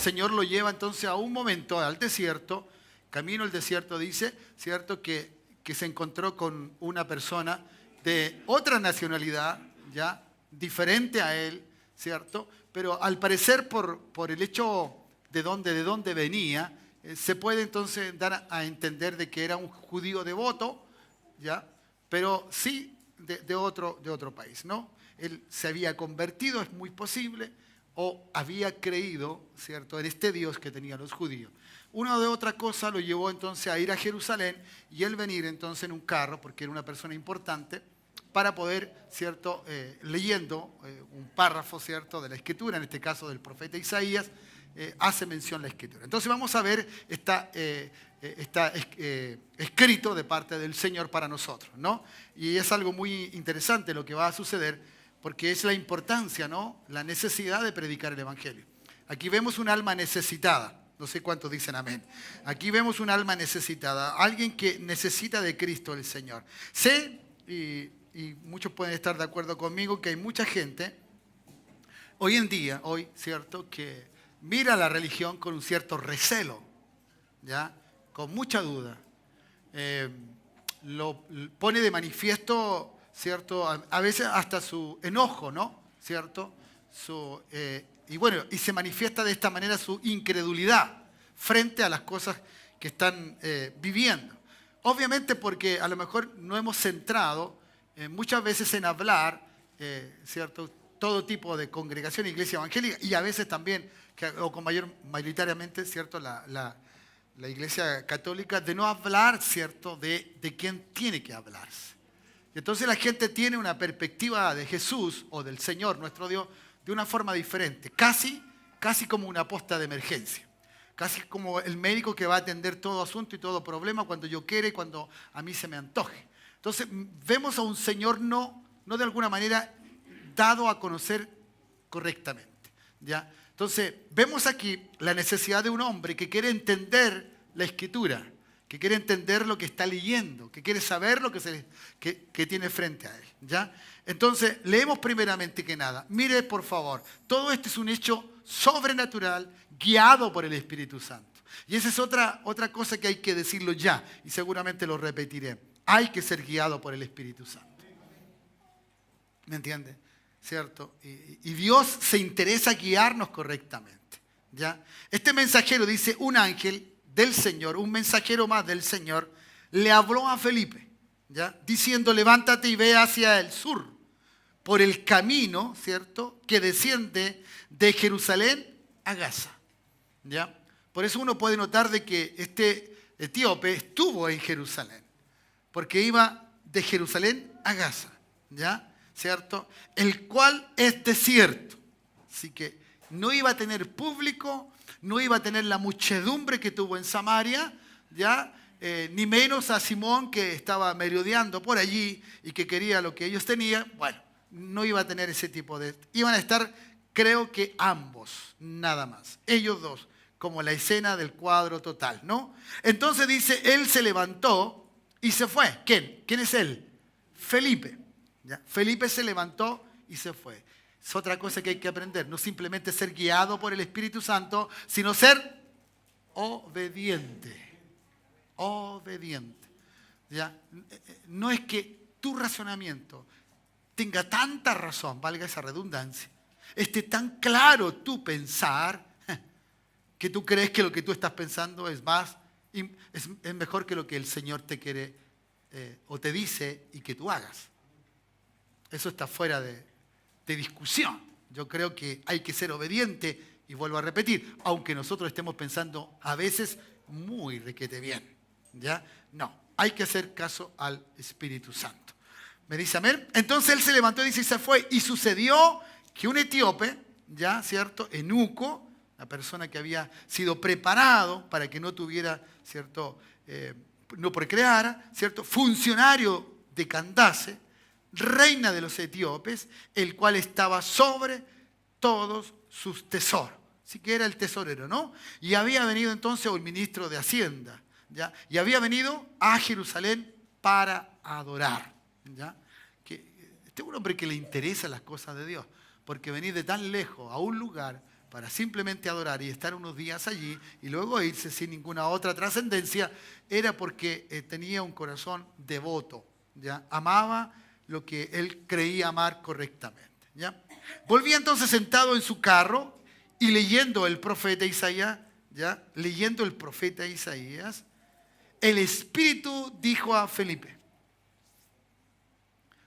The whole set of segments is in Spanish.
Señor lo lleva entonces a un momento al desierto, camino al desierto dice, ¿cierto? Que se encontró con una persona de otra nacionalidad, ya, diferente a él, ¿cierto? Pero al parecer por el hecho de dónde venía, se puede entonces dar a entender de que era un judío devoto, ¿ya? Pero sí de otro país, ¿no? Él se había convertido, es muy posible, o había creído, ¿cierto?, en este Dios que tenían los judíos. Una de otra cosa lo llevó entonces a ir a Jerusalén y él venir entonces en un carro, porque era una persona importante, para poder, ¿cierto?, leyendo un párrafo, ¿cierto?, de la Escritura, en este caso del profeta Isaías, hace mención la Escritura. Entonces vamos a ver, está escrito de parte del Señor para nosotros, ¿no? Y es algo muy interesante lo que va a suceder, porque es la importancia, ¿no?, la necesidad de predicar el Evangelio. Aquí vemos un alma necesitada. No sé cuántos dicen amén. Aquí vemos un alma necesitada, alguien que necesita de Cristo el Señor. Sé, y muchos pueden estar de acuerdo conmigo, que hay mucha gente, hoy, ¿cierto?, que mira la religión con un cierto recelo, ¿ya?, con mucha duda. Lo pone de manifiesto, ¿cierto?, a veces hasta su enojo, ¿no?, ¿cierto?, y se manifiesta de esta manera su incredulidad frente a las cosas que están viviendo. Obviamente porque a lo mejor no hemos centrado muchas veces en hablar, ¿cierto?, todo tipo de congregación, iglesia evangélica, y a veces también, mayoritariamente, ¿cierto?, la iglesia católica, de no hablar, ¿cierto?, de quién tiene que hablarse. Entonces la gente tiene una perspectiva de Jesús o del Señor, nuestro Dios, de una forma diferente, casi como una posta de emergencia, casi como el médico que va a atender todo asunto y todo problema cuando yo quiera y cuando a mí se me antoje. Entonces vemos a un Señor no de alguna manera dado a conocer correctamente, ¿ya? Entonces vemos aquí la necesidad de un hombre que quiere entender la Escritura, que quiere entender lo que está leyendo, que quiere saber lo que tiene frente a él, ¿ya? Entonces, leemos primeramente que nada. Mire, por favor, todo esto es un hecho sobrenatural guiado por el Espíritu Santo. Y esa es otra cosa que hay que decirlo ya, y seguramente lo repetiré. Hay que ser guiado por el Espíritu Santo. ¿Me entiende? ¿Cierto? Y Dios se interesa guiarnos correctamente, ¿ya? Este mensajero, dice, un ángel del Señor, un mensajero más del Señor, le habló a Felipe, ¿ya?, diciendo, levántate y ve hacia el sur, por el camino, ¿cierto?, que desciende de Jerusalén a Gaza, ¿ya? Por eso uno puede notar de que este etíope estuvo en Jerusalén, porque iba de Jerusalén a Gaza, ¿ya?, ¿cierto?, el cual es desierto. Así que no iba a tener público, no iba a tener la muchedumbre que tuvo en Samaria, ¿ya?, ni menos a Simón, que estaba merodeando por allí y que quería lo que ellos tenían. Bueno, no iba a tener ese tipo de... Iban a estar, creo que ambos, nada más. Ellos dos, como la escena del cuadro total, ¿no? Entonces dice, él se levantó y se fue. ¿Quién? ¿Quién es él? Felipe, ¿ya? Felipe se levantó y se fue. Es otra cosa que hay que aprender. No simplemente ser guiado por el Espíritu Santo, sino ser obediente. Obediente, ¿ya? No es que tu razonamiento tenga tanta razón, valga esa redundancia, esté tan claro tu pensar, que tú crees que lo que tú estás pensando es mejor que lo que el Señor te quiere o te dice y que tú hagas. Eso está fuera de discusión. Yo creo que hay que ser obediente, y vuelvo a repetir, aunque nosotros estemos pensando a veces muy requete bien, ¿ya? No, hay que hacer caso al Espíritu Santo. ¿Me dice amén? Entonces él se levantó y dice, y se fue. Y sucedió que un etíope, ¿ya?, ¿cierto?, eunuco, la persona que había sido preparado para que no tuviera, ¿cierto?, no procreara, ¿cierto?, funcionario de Candace, reina de los etíopes, el cual estaba sobre todos sus tesoros. Así que era el tesorero, ¿no? Y había venido entonces el ministro de Hacienda, ¿ya?, y había venido a Jerusalén para adorar, ¿ya? Que este es un hombre que le interesan las cosas de Dios, porque venir de tan lejos a un lugar para simplemente adorar y estar unos días allí y luego irse sin ninguna otra trascendencia, era porque tenía un corazón devoto, ¿ya? Amaba lo que él creía amar correctamente, ¿ya? Volvía entonces sentado en su carro y leyendo el profeta Isaías, ¿ya? Leyendo el profeta Isaías, el Espíritu dijo a Felipe.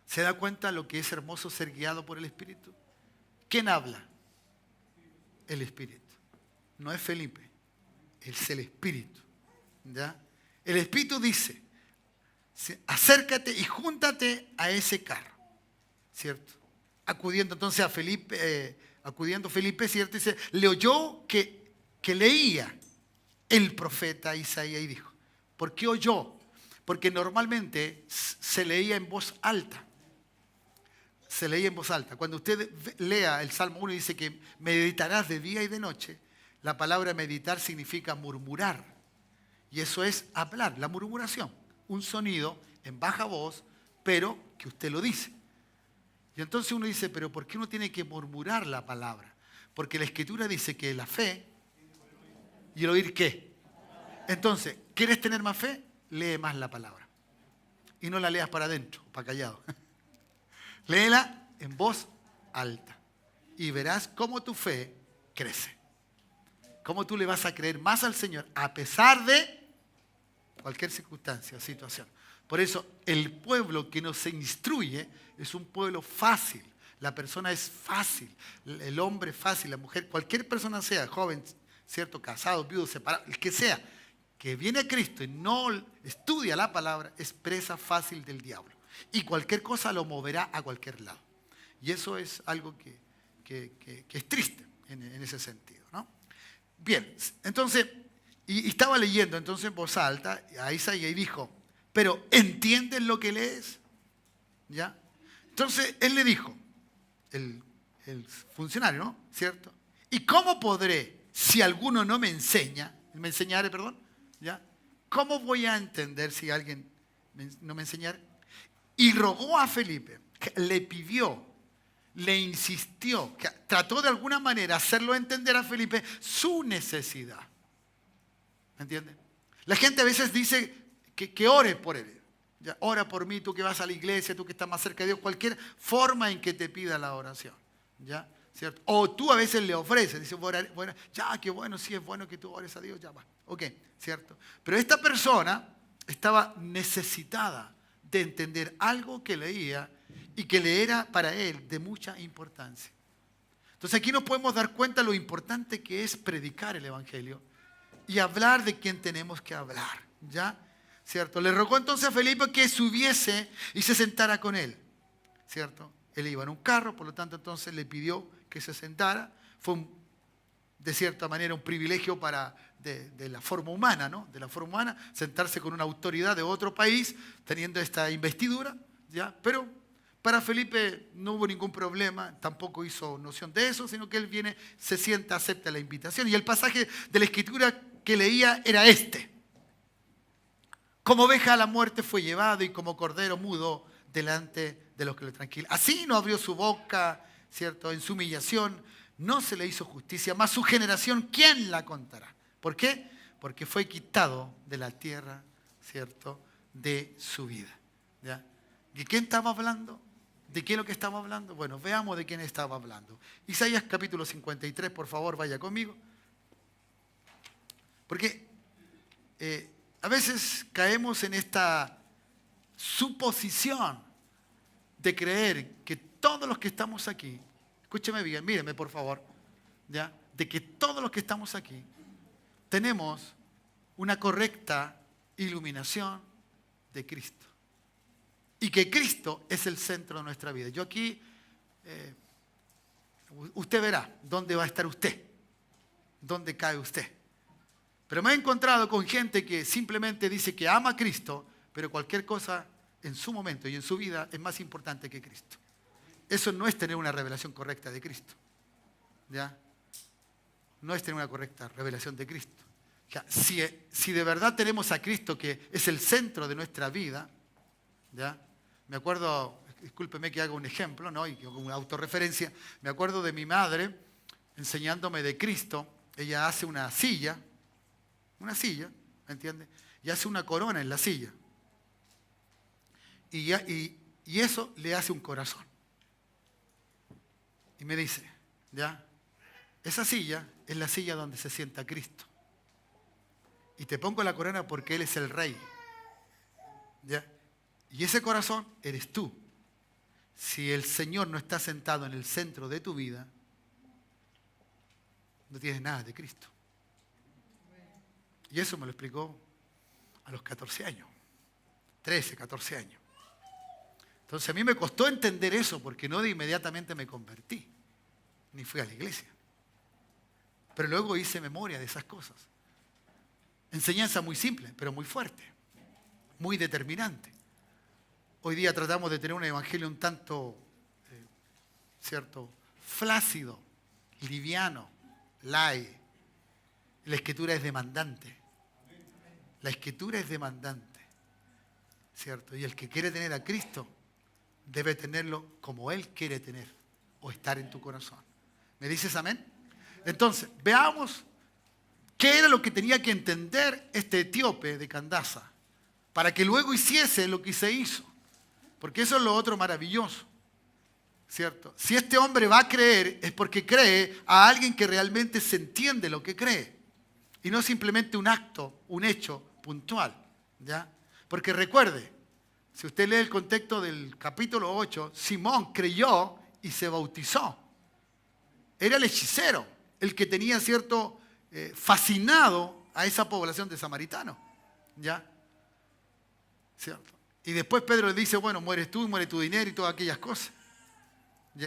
¿Se da cuenta lo que es hermoso ser guiado por el Espíritu? ¿Quién habla? El Espíritu. No es Felipe, es el Espíritu, ¿ya? El Espíritu dice, acércate y júntate a ese carro, ¿cierto? Acudiendo entonces a Felipe, ¿cierto? Dice, le oyó que leía el profeta Isaías y dijo, ¿por qué oyó? Porque normalmente se leía en voz alta. Se leía en voz alta. Cuando usted lea el Salmo 1 y dice que meditarás de día y de noche, la palabra meditar significa murmurar. Y eso es hablar, la murmuración. Un sonido en baja voz, pero que usted lo dice. Y entonces uno dice, pero ¿por qué uno tiene que murmurar la palabra? Porque la Escritura dice que la fe y el oír ¿qué? Entonces, ¿quieres tener más fe? Lee más la palabra. Y no la leas para adentro, para callado. Léela en voz alta y verás cómo tu fe crece. Cómo tú le vas a creer más al Señor a pesar de cualquier circunstancia o situación. Por eso el pueblo que nos instruye es un pueblo fácil. La persona es fácil, el hombre es fácil, la mujer, cualquier persona sea, joven, cierto, casado, viudo, separado, el que sea, que viene a Cristo y no estudia la palabra, es presa fácil del diablo. Y cualquier cosa lo moverá a cualquier lado. Y eso es algo que es triste en ese sentido, ¿no? Bien, entonces, y estaba leyendo entonces en voz alta a Isaías y dijo, pero ¿entiendes lo que lees? ¿Ya? Entonces él le dijo, el funcionario, ¿no? ¿Cierto? ¿Y cómo podré, si alguno no me enseña, me enseñare, perdón, ¿ya? ¿Cómo voy a entender si alguien no me enseñare? Y rogó a Felipe, le pidió, le insistió, que trató de alguna manera hacerlo entender a Felipe su necesidad. ¿Me entiendes? La gente a veces dice que ore por él. Ya, ora por mí, tú que vas a la iglesia, tú que estás más cerca de Dios, cualquier forma en que te pida la oración. ¿Ya? ¿Cierto? O tú a veces le ofreces, dices, bueno, ya, qué bueno, sí es bueno que tú ores a Dios, ya va. Ok, ¿cierto? Pero esta persona estaba necesitada de entender algo que leía y que le era para él de mucha importancia. Entonces aquí nos podemos dar cuenta lo importante que es predicar el Evangelio y hablar de quien tenemos que hablar, ¿ya? ¿Cierto? Le rogó entonces a Felipe que subiese y se sentara con él, ¿cierto? Él iba en un carro, por lo tanto entonces le pidió que se sentara. Fue de cierta manera un privilegio de la forma humana, ¿no? De la forma humana, sentarse con una autoridad de otro país teniendo esta investidura, ¿ya? Pero para Felipe no hubo ningún problema, tampoco hizo noción de eso, sino que él viene, se sienta, acepta la invitación. Y el pasaje de la Escritura que leía era este. Como oveja a la muerte fue llevado y como cordero mudo delante de los que lo tranquilan. Así no abrió su boca, ¿cierto? En su humillación no se le hizo justicia, mas su generación, ¿quién la contará? ¿Por qué? Porque fue quitado de la tierra, ¿cierto? De su vida. ¿Ya? ¿De quién estaba hablando? ¿De qué es lo que estaba hablando? Bueno, veamos de quién estaba hablando. Isaías capítulo 53, por favor, vaya conmigo. Porque a veces caemos en esta suposición de creer que todos los que estamos aquí, escúcheme bien, míreme por favor, ¿ya? De que todos los que estamos aquí tenemos una correcta iluminación de Cristo. Y que Cristo es el centro de nuestra vida. Yo aquí, usted verá dónde va a estar usted, dónde cae usted. Pero me he encontrado con gente que simplemente dice que ama a Cristo, pero cualquier cosa en su momento y en su vida es más importante que Cristo. Eso no es tener una revelación correcta de Cristo. ¿Ya? No es tener una correcta revelación de Cristo. O sea, si de verdad tenemos a Cristo, que es el centro de nuestra vida, ¿ya? Me acuerdo, discúlpeme que haga un ejemplo, ¿no? Y con una autorreferencia, me acuerdo de mi madre, enseñándome de Cristo, ella hace una silla, ¿me entiendes? Y hace una corona en la silla. Y eso le hace un corazón. Y me dice, ¿ya? Esa silla es la silla donde se sienta Cristo. Y te pongo la corona porque Él es el Rey. ¿Ya? Y ese corazón eres tú. Si el Señor no está sentado en el centro de tu vida, no tienes nada de Cristo. Y eso me lo explicó a los 14 años. 13, 14 años. Entonces a mí me costó entender eso porque no de inmediatamente me convertí. Ni fui a la iglesia. Pero luego hice memoria de esas cosas. Enseñanza muy simple, pero muy fuerte. Muy determinante. Hoy día tratamos de tener un evangelio un tanto, ¿cierto? Flácido, liviano, light. La escritura es demandante. La escritura es demandante, ¿cierto? Y el que quiere tener a Cristo debe tenerlo como Él quiere tener o estar en tu corazón. ¿Me dices amén? Entonces, veamos qué era lo que tenía que entender este etíope de Candaza para que luego hiciese lo que se hizo. Porque eso es lo otro maravilloso, ¿cierto? Si este hombre va a creer es porque cree a alguien que realmente se entiende lo que cree y no simplemente un acto, un hecho puntual, ¿ya? Porque recuerde, si usted lee el contexto del capítulo 8, Simón creyó y se bautizó. Era el hechicero, el que tenía cierto fascinado a esa población de samaritanos, ¿ya? ¿Cierto? Y después Pedro le dice, bueno, mueres tú, muere tu dinero y todas aquellas cosas.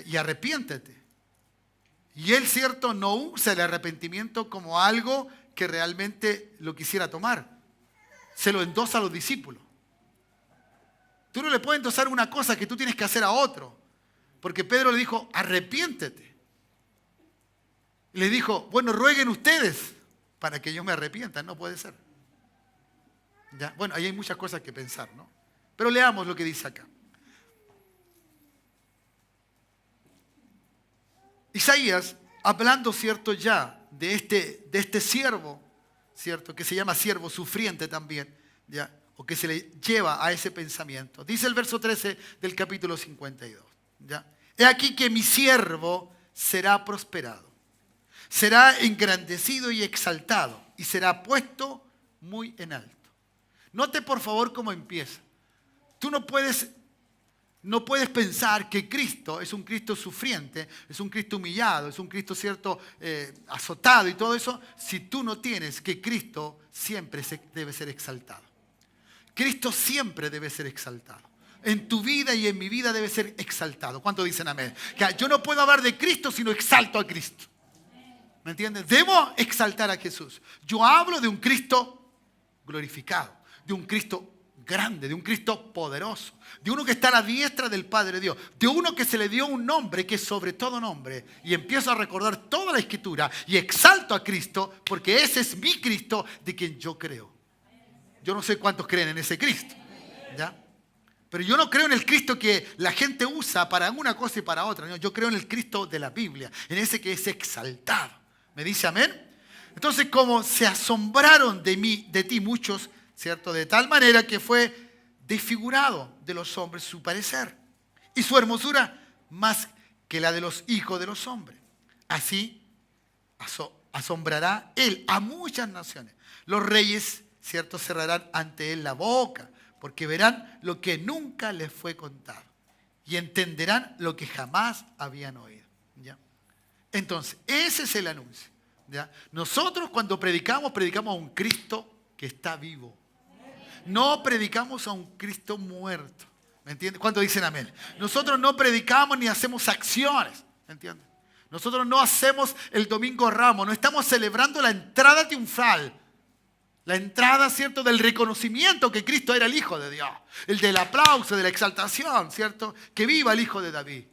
Y arrepiéntete. Y él, cierto, no usa el arrepentimiento como algo que realmente lo quisiera tomar. Se lo endosa a los discípulos. Tú no le puedes endosar una cosa que tú tienes que hacer a otro. Porque Pedro le dijo, arrepiéntete. Y le dijo, bueno, rueguen ustedes para que yo me arrepienta. No puede ser. ¿Ya? Bueno, ahí hay muchas cosas que pensar, ¿no? Pero leamos lo que dice acá. Isaías, hablando, cierto, ya de este siervo, cierto, que se llama siervo sufriente también, ya, o que se le lleva a ese pensamiento. Dice el verso 13 del capítulo 52. ¿Ya? He aquí que mi siervo será prosperado, será engrandecido y exaltado, y será puesto muy en alto. Note por favor cómo empieza. Tú no puedes pensar que Cristo es un Cristo sufriente, es un Cristo humillado, es un Cristo, cierto, azotado y todo eso, si tú no tienes que Cristo siempre debe ser exaltado. Cristo siempre debe ser exaltado. En tu vida y en mi vida debe ser exaltado. ¿Cuántos dicen amén? Que yo no puedo hablar de Cristo si no exalto a Cristo. ¿Me entiendes? Debo exaltar a Jesús. Yo hablo de un Cristo glorificado, de un Cristo grande, de un Cristo poderoso, de uno que está a la diestra del Padre Dios, de uno que se le dio un nombre que es sobre todo nombre, y empiezo a recordar toda la Escritura y exalto a Cristo porque ese es mi Cristo de quien yo creo. Yo no sé cuántos creen en ese Cristo, ¿ya? Pero yo no creo en el Cristo que la gente usa para una cosa y para otra, ¿no? Yo creo en el Cristo de la Biblia, en ese que es exaltado. ¿Me dice amén? Entonces, como se asombraron de ti muchos, ¿cierto? De tal manera que fue desfigurado de los hombres su parecer, y su hermosura más que la de los hijos de los hombres. Así asombrará él a muchas naciones. Los reyes, ¿cierto?, cerrarán ante él la boca, porque verán lo que nunca les fue contado y entenderán lo que jamás habían oído. ¿Ya? Entonces, ese es el anuncio. ¿Ya? Nosotros cuando predicamos a un Cristo que está vivo. No predicamos a un Cristo muerto. ¿Me entiendes? ¿Cuántos dicen amén? Nosotros no predicamos ni hacemos acciones. ¿Me entiendes? Nosotros no hacemos el Domingo Ramos. No estamos celebrando la entrada triunfal. La entrada, ¿cierto?, del reconocimiento que Cristo era el Hijo de Dios. El del aplauso, de la exaltación, ¿cierto? Que viva el Hijo de David.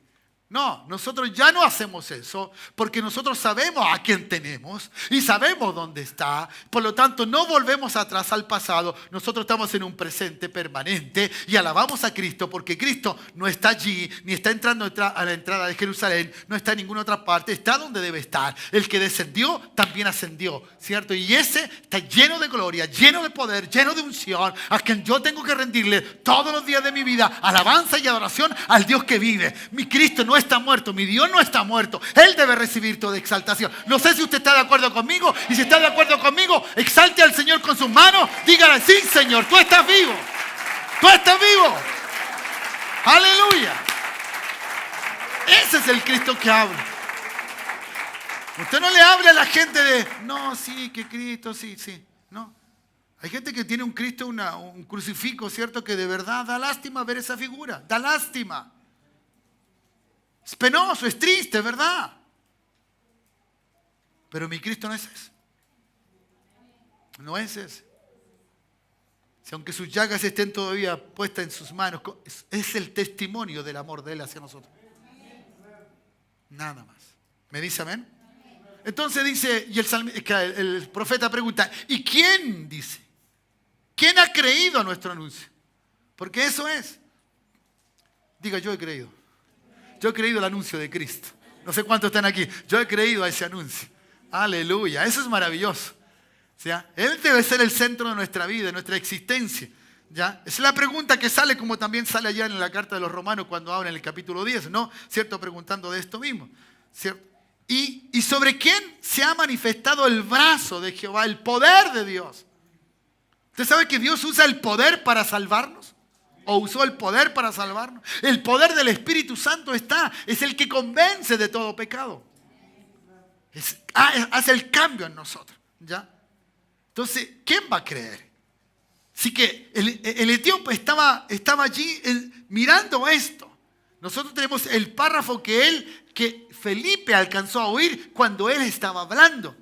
No, nosotros ya no hacemos eso porque nosotros sabemos a quién tenemos y sabemos dónde está. Por lo tanto, no volvemos atrás al pasado. Nosotros estamos en un presente permanente y alabamos a Cristo porque Cristo no está allí, ni está entrando a la entrada de Jerusalén, no está en ninguna otra parte, está donde debe estar. El que descendió también ascendió, ¿cierto? Y ese está lleno de gloria, lleno de poder, lleno de unción, a quien yo tengo que rendirle todos los días de mi vida alabanza y adoración al Dios que vive. Mi Cristo no está muerto, mi Dios no está muerto. Él debe recibir toda exaltación. No sé si usted está de acuerdo conmigo, y si está de acuerdo conmigo, exalte al Señor con sus manos, dígale: sí, Señor, tú estás vivo. Tú estás vivo. Aleluya. Ese es el Cristo que habla. Usted no le habla a la gente de, no, sí, que Cristo, sí, sí. No. Hay gente que tiene un Cristo, un crucifijo, ¿cierto? Que de verdad da lástima ver esa figura. Da lástima. Es penoso, es triste, ¿verdad? Pero mi Cristo no es ese. No es ese. Si aunque sus llagas estén todavía puestas en sus manos, es el testimonio del amor de Él hacia nosotros. Nada más. ¿Me dice amén? Entonces dice, y el profeta pregunta, ¿y quién dice? ¿Quién ha creído a nuestro anuncio? Porque eso es. Diga, yo he creído. Yo he creído el anuncio de Cristo. No sé cuántos están aquí. Yo he creído a ese anuncio. Aleluya. Eso es maravilloso. ¿Ya? Él debe ser el centro de nuestra vida, de nuestra existencia. ¿Ya? Esa es la pregunta que sale, como también sale allá en la carta de los Romanos cuando habla en el capítulo 10, ¿no? ¿Cierto? Preguntando de esto mismo. ¿Cierto? ¿Y sobre quién se ha manifestado el brazo de Jehová, el poder de Dios? ¿Usted sabe que Dios usa el poder para salvarnos? ¿O usó el poder para salvarnos? El poder del Espíritu Santo es el que convence de todo pecado. Hace el cambio en nosotros. ¿Ya? Entonces, ¿quién va a creer? Así que el etíope estaba allí mirando esto. Nosotros tenemos el párrafo que Felipe alcanzó a oír cuando él estaba hablando.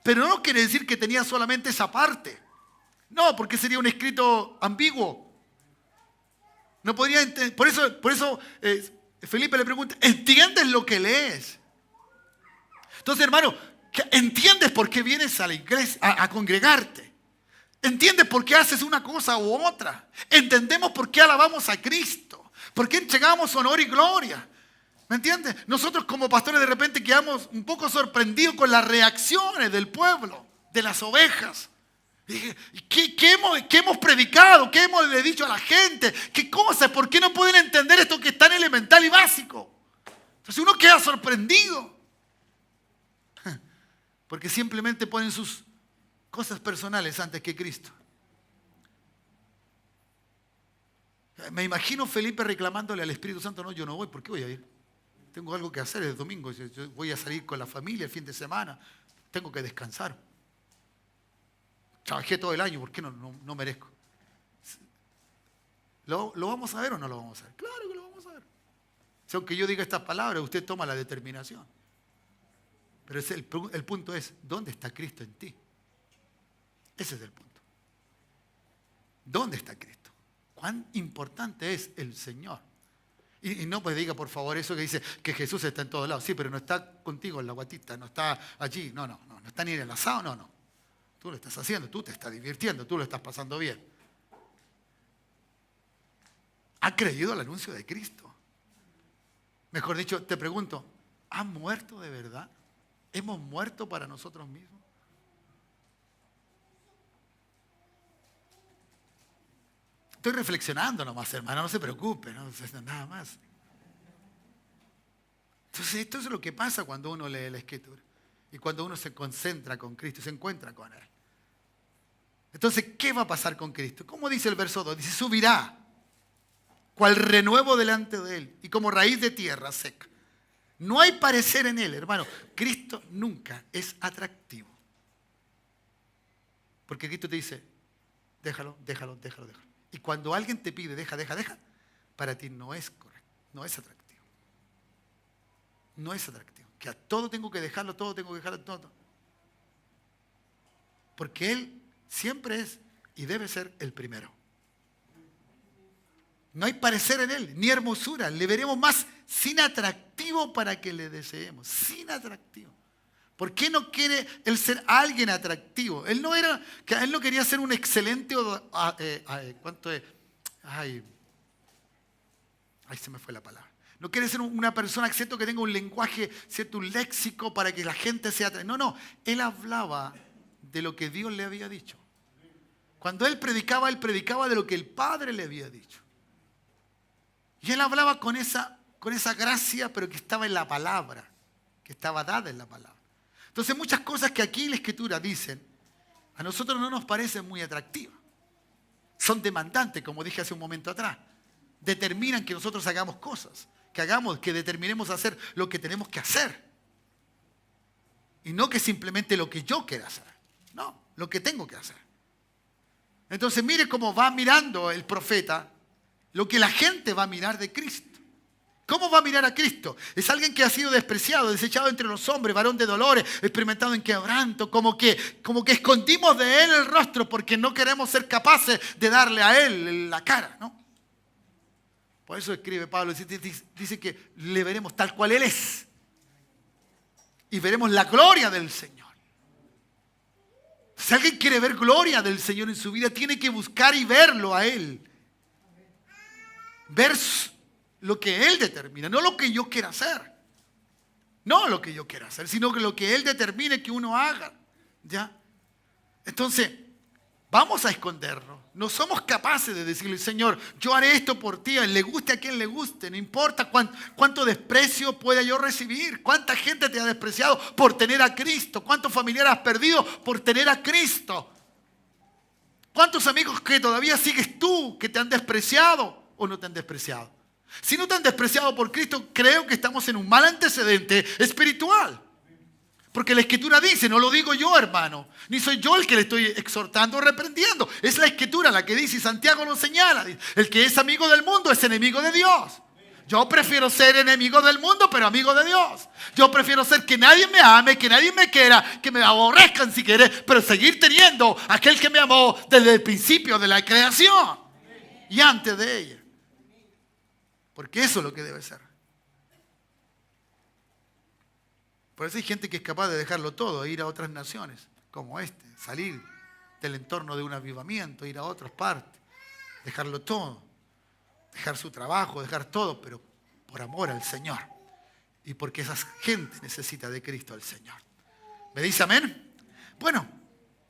Pero no quiere decir que tenía solamente esa parte. No, porque sería un escrito ambiguo. No podría entender. Por eso Felipe le pregunta, ¿entiendes lo que lees? Entonces, hermano, ¿entiendes por qué vienes a la iglesia a congregarte? ¿Entiendes por qué haces una cosa u otra? ¿Entendemos por qué alabamos a Cristo? ¿Por qué entregamos honor y gloria? ¿Me entiendes? Nosotros como pastores de repente quedamos un poco sorprendidos con las reacciones del pueblo, de las ovejas. ¿Qué hemos predicado? ¿Qué hemos le dicho a la gente? ¿Qué cosas? ¿Por qué no pueden entender esto que es tan elemental y básico? Entonces uno queda sorprendido. Porque simplemente ponen sus cosas personales antes que Cristo. Me imagino Felipe reclamándole al Espíritu Santo, no, yo no voy, ¿por qué voy a ir? Tengo algo que hacer el domingo, yo voy a salir con la familia el fin de semana, tengo que descansar. Trabajé todo el año, ¿por qué no merezco? ¿Lo vamos a ver o no lo vamos a ver? Claro que lo vamos a ver. Si aunque yo diga estas palabras, usted toma la determinación. Pero el punto es, ¿dónde está Cristo en ti? Ese es el punto. ¿Dónde está Cristo? ¿Cuán importante es el Señor? Y no pues diga por favor eso que dice que Jesús está en todos lados. Sí, pero no está contigo en la guatita, no está allí. No está ni en el asado, no. Tú lo estás haciendo, tú te estás divirtiendo, tú lo estás pasando bien. ¿Ha creído el anuncio de Cristo? Mejor dicho, te pregunto, ¿ha muerto de verdad? ¿Hemos muerto para nosotros mismos? Estoy reflexionando nomás, hermano, no se preocupe, no nada más. Entonces, esto es lo que pasa cuando uno lee la Escritura y cuando uno se concentra con Cristo, se encuentra con Él. Entonces, ¿qué va a pasar con Cristo? ¿Cómo dice el verso 2? Dice, subirá, cual renuevo delante de Él y como raíz de tierra seca. No hay parecer en Él, hermano. Cristo nunca es atractivo. Porque Cristo te dice, déjalo. Y cuando alguien te pide, deja, para ti no es correcto, no es atractivo. No es atractivo. Que a todo tengo que dejarlo, todo. Porque Él siempre es y debe ser el primero. No hay parecer en Él, ni hermosura. Le veremos más sin atractivo para que le deseemos, sin atractivo. ¿Por qué no quiere él ser alguien atractivo? Él no quería ser un excelente, ¿cuánto es? Ay, se me fue la palabra. No quiere ser una persona, excepto que tenga un lenguaje, cierto, un léxico para que la gente sea atractiva. No, él hablaba de lo que Dios le había dicho. Cuando él predicaba de lo que el Padre le había dicho. Y él hablaba con esa gracia, pero que estaba en la palabra, que estaba dada en la palabra. Entonces muchas cosas que aquí en la Escritura dicen, a nosotros no nos parecen muy atractivas. Son demandantes, como dije hace un momento atrás. Determinan que nosotros hagamos cosas, que determinemos hacer lo que tenemos que hacer. Y no que simplemente lo que yo quiera hacer. No, lo que tengo que hacer. Entonces mire cómo va mirando el profeta lo que la gente va a mirar de Cristo. ¿Cómo va a mirar a Cristo? Es alguien que ha sido despreciado, desechado entre los hombres, varón de dolores, experimentado en quebranto, como que escondimos de él el rostro porque no queremos ser capaces de darle a él la cara, ¿no? Por eso escribe Pablo, dice que le veremos tal cual él es. Y veremos la gloria del Señor. Si alguien quiere ver gloria del Señor en su vida, tiene que buscar y verlo a él. Ver lo que él determina, no lo que yo quiera hacer. No lo que yo quiera hacer, sino que lo que él determine que uno haga. ¿Ya? Entonces, vamos a escondernos. No somos capaces de decirle, Señor, yo haré esto por ti, le guste a quien le guste. No importa cuánto desprecio pueda yo recibir. Cuánta gente te ha despreciado por tener a Cristo. Cuántos familiares has perdido por tener a Cristo. Cuántos amigos que todavía sigues tú, que te han despreciado o no te han despreciado. Si no te han despreciado por Cristo, creo que estamos en un mal antecedente espiritual. Porque la Escritura dice, no lo digo yo, hermano, ni soy yo el que le estoy exhortando o reprendiendo. Es la Escritura la que dice, y Santiago lo señala, el que es amigo del mundo es enemigo de Dios. Yo prefiero ser enemigo del mundo, pero amigo de Dios. Yo prefiero ser que nadie me ame, que nadie me quiera, que me aborrezcan si quiere, pero seguir teniendo a aquel que me amó desde el principio de la creación y antes de ella. Porque eso es lo que debe ser. Por eso hay gente que es capaz de dejarlo todo, e ir a otras naciones, como salir del entorno de un avivamiento, ir a otras partes, dejarlo todo, dejar su trabajo, dejar todo, pero por amor al Señor. Y porque esa gente necesita de Cristo al Señor. ¿Me dice amén? Bueno,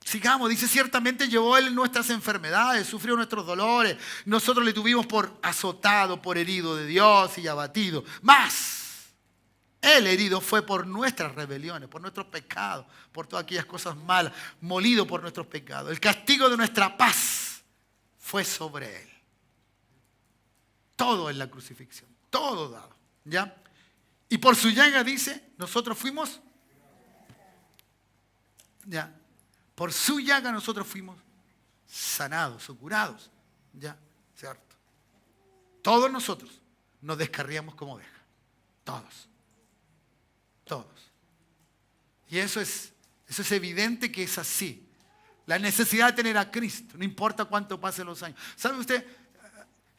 sigamos. Dice, ciertamente llevó Él nuestras enfermedades, sufrió nuestros dolores. Nosotros le tuvimos por azotado, por herido de Dios y abatido. Más, Él herido fue por nuestras rebeliones, por nuestros pecados, por todas aquellas cosas malas, molido por nuestros pecados. El castigo de nuestra paz fue sobre Él. Todo en la crucifixión, todo dado. ¿Ya? Y por su llaga, dice, nosotros fuimos... ¿Ya? Por su llaga nosotros fuimos sanados o curados. ¿Ya? ¿Cierto? Todos nosotros nos descarriamos como ovejas. Todos. Todos. Y eso es evidente que es así. La necesidad de tener a Cristo, no importa cuánto pasen los años. ¿Sabe usted?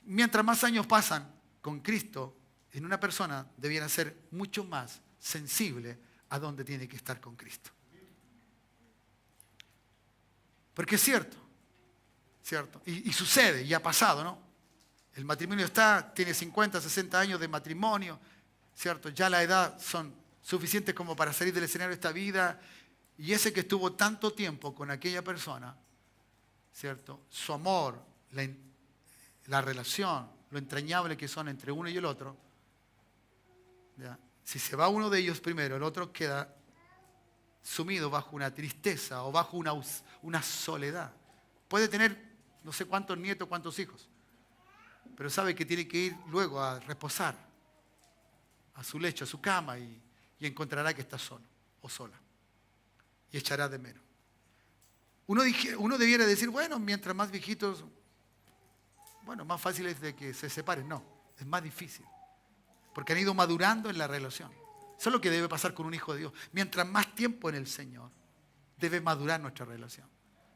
Mientras más años pasan con Cristo, en una persona debiera ser mucho más sensible a dónde tiene que estar con Cristo. Porque es cierto, ¿cierto? Y sucede, y ha pasado, ¿no? El matrimonio tiene 50, 60 años de matrimonio, ¿cierto? Ya la edad son suficientes como para salir del escenario de esta vida, y ese que estuvo tanto tiempo con aquella persona, ¿cierto? Su amor, la relación, lo entrañable que son entre uno y el otro, ¿ya? Si se va uno de ellos primero, el otro queda sumido bajo una tristeza o bajo una soledad. Puede tener no sé cuántos nietos, cuántos hijos, pero sabe que tiene que ir luego a reposar a su lecho, a su cama, y encontrará que está solo o sola y echará de menos. Uno debiera decir, bueno, mientras más viejitos, bueno, más fácil es de que se separen. No, es más difícil, porque han ido madurando en la relación. Eso es lo que debe pasar con un hijo de Dios. Mientras más tiempo en el Señor, debe madurar nuestra relación.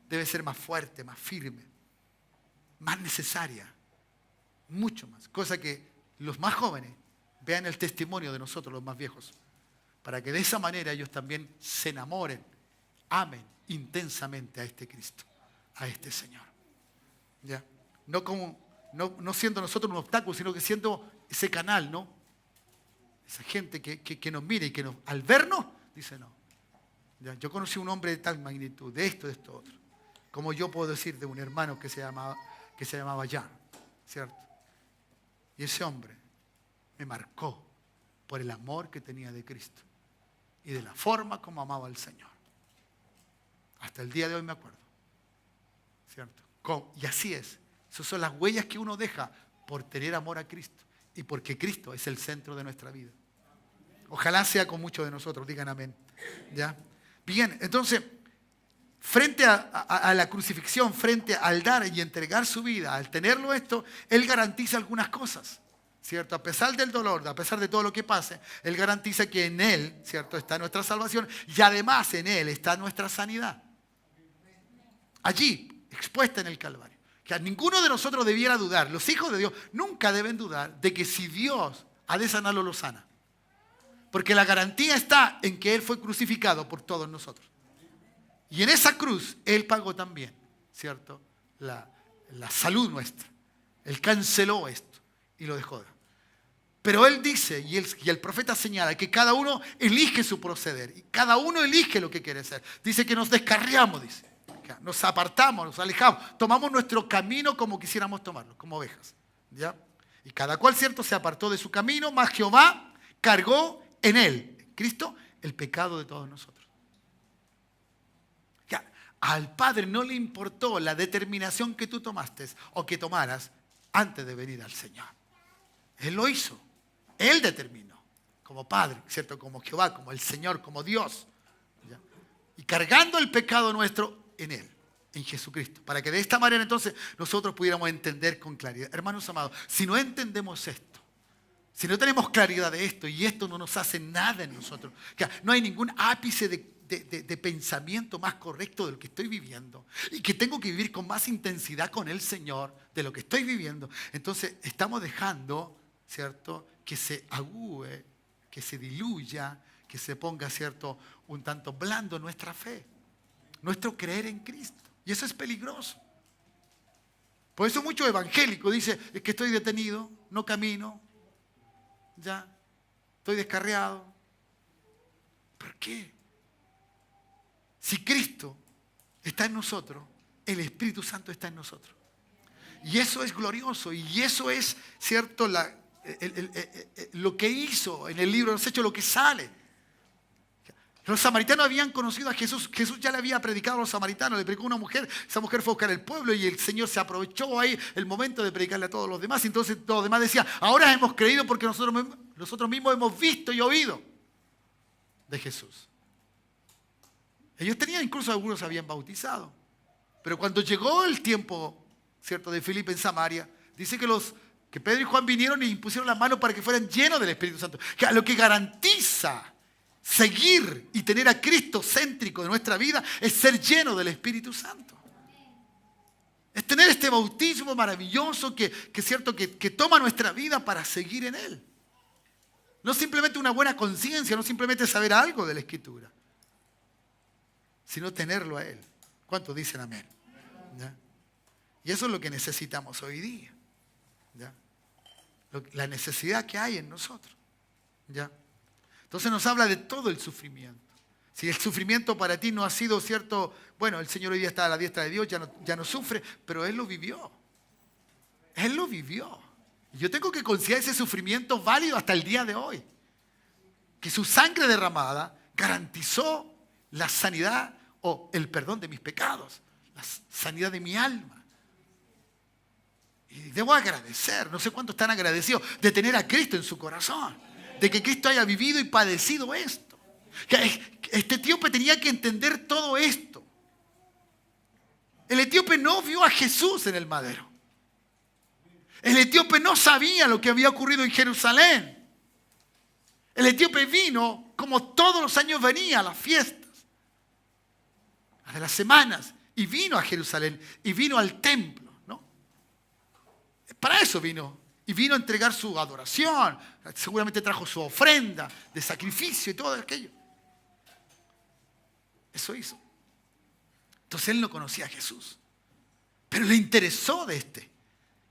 Debe ser más fuerte, más firme, más necesaria, mucho más. Cosa que los más jóvenes vean el testimonio de nosotros los más viejos, para que de esa manera ellos también se enamoren, amen intensamente a este Cristo, a este Señor. ¿Ya? No siendo nosotros un obstáculo, sino que siendo ese canal, ¿no? Esa gente que nos mira y que al vernos dice no. ¿Ya? Yo conocí un hombre de tal magnitud, de esto otro. Como yo puedo decir de un hermano que se llamaba Jan, ¿cierto? Y ese hombre me marcó por el amor que tenía de Cristo y de la forma como amaba al Señor. Hasta el día de hoy me acuerdo, ¿cierto? Y así es. Esas son las huellas que uno deja por tener amor a Cristo y porque Cristo es el centro de nuestra vida. Ojalá sea con muchos de nosotros, digan amén. ¿Ya? Bien, entonces, frente a la crucifixión, frente al dar y entregar su vida, al tenerlo esto, Él garantiza algunas cosas, ¿cierto? A pesar del dolor, a pesar de todo lo que pase, Él garantiza que en Él, ¿cierto?, está nuestra salvación y además en Él está nuestra sanidad. Allí, expuesta en el Calvario. Que a ninguno de nosotros debiera dudar. Los hijos de Dios nunca deben dudar de que si Dios ha de sanarlo, lo sana. Porque la garantía está en que Él fue crucificado por todos nosotros. Y en esa cruz Él pagó también, ¿cierto?, la salud nuestra. Él canceló esto y lo dejó. Pero Él dice, y el profeta señala, que cada uno elige su proceder. Y cada uno elige lo que quiere ser. Dice que nos descarriamos, dice. Nos apartamos, nos alejamos. Tomamos nuestro camino como quisiéramos tomarlo, como ovejas. ¿Ya? Y cada cual, ¿cierto?, se apartó de su camino, mas Jehová cargó en Él, Cristo, el pecado de todos nosotros. Al Padre no le importó la determinación que tú tomaste o que tomaras antes de venir al Señor. Él lo hizo. Él determinó. Como Padre, ¿cierto? Como Jehová, como el Señor, como Dios. ¿Ya? Y cargando el pecado nuestro en Él, en Jesucristo. Para que de esta manera entonces nosotros pudiéramos entender con claridad. Hermanos amados, si no entendemos esto, si no tenemos claridad de esto y esto no nos hace nada en nosotros, no hay ningún ápice de pensamiento más correcto de lo que estoy viviendo y que tengo que vivir con más intensidad con el Señor de lo que estoy viviendo, entonces estamos dejando, ¿cierto?, que se agüe, que se diluya, que se ponga, ¿cierto?, un tanto blando nuestra fe, nuestro creer en Cristo. Y eso es peligroso. Por eso muchos evangélicos dicen, es que estoy detenido, no camino, ya, estoy descarriado. ¿Por qué? Si Cristo está en nosotros, el Espíritu Santo está en nosotros. Y eso es glorioso. Y eso es, ¿cierto?, lo que hizo en el libro de los Hechos, lo que sale. Los samaritanos habían conocido a Jesús. Jesús ya le había predicado a los samaritanos. Le predicó a una mujer. Esa mujer fue a buscar el pueblo y el Señor se aprovechó ahí el momento de predicarle a todos los demás. Entonces todos los demás decían, ahora hemos creído porque nosotros mismos hemos visto y oído de Jesús. Ellos tenían, incluso algunos se habían bautizado. Pero cuando llegó el tiempo, ¿cierto?, de Filipo en Samaria, dice que Pedro y Juan vinieron y impusieron las manos para que fueran llenos del Espíritu Santo. Lo que garantiza seguir y tener a Cristo céntrico de nuestra vida es ser lleno del Espíritu Santo. Es tener este bautismo maravilloso que toma nuestra vida para seguir en Él. No simplemente una buena conciencia, no simplemente saber algo de la Escritura, sino tenerlo a Él. ¿Cuántos dicen amén? ¿Ya? Y eso es lo que necesitamos hoy día. ¿Ya? La necesidad que hay en nosotros. ¿Ya? Entonces nos habla de todo el sufrimiento. Si el sufrimiento para ti no ha sido cierto, bueno, el Señor hoy día está a la diestra de Dios, ya no sufre, pero Él lo vivió. Él lo vivió. Y yo tengo que considerar ese sufrimiento válido hasta el día de hoy. Que su sangre derramada garantizó la sanidad o el perdón de mis pecados, la sanidad de mi alma. Y debo agradecer, no sé cuántos están agradecidos de tener a Cristo en su corazón, de que Cristo haya vivido y padecido esto. Que este etíope tenía que entender todo esto. El etíope no vio a Jesús en el madero. El etíope no sabía lo que había ocurrido en Jerusalén. El etíope vino como todos los años venía a las fiestas, a las semanas, y vino a Jerusalén y vino al templo, ¿no? Para eso vino Y vino a entregar su adoración. Seguramente trajo su ofrenda de sacrificio y todo aquello. Eso hizo. Entonces él no conocía a Jesús. Pero le interesó de este.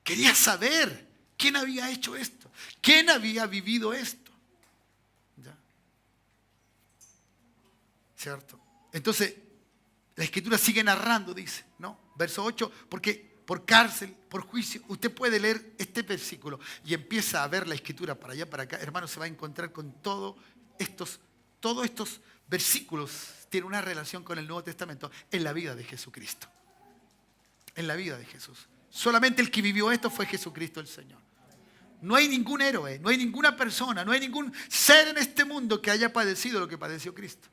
Quería saber quién había hecho esto. ¿Quién había vivido esto? ¿Ya? ¿Cierto? Entonces, la Escritura sigue narrando, dice, ¿no? Verso 8, porque por cárcel, por juicio, usted puede leer este versículo y empieza a ver la Escritura para allá, para acá. Hermano, se va a encontrar con todos estos versículos. Tienen una relación con el Nuevo Testamento en la vida de Jesucristo. En la vida de Jesús. Solamente el que vivió esto fue Jesucristo el Señor. No hay ningún héroe, no hay ninguna persona, no hay ningún ser en este mundo que haya padecido lo que padeció Cristo.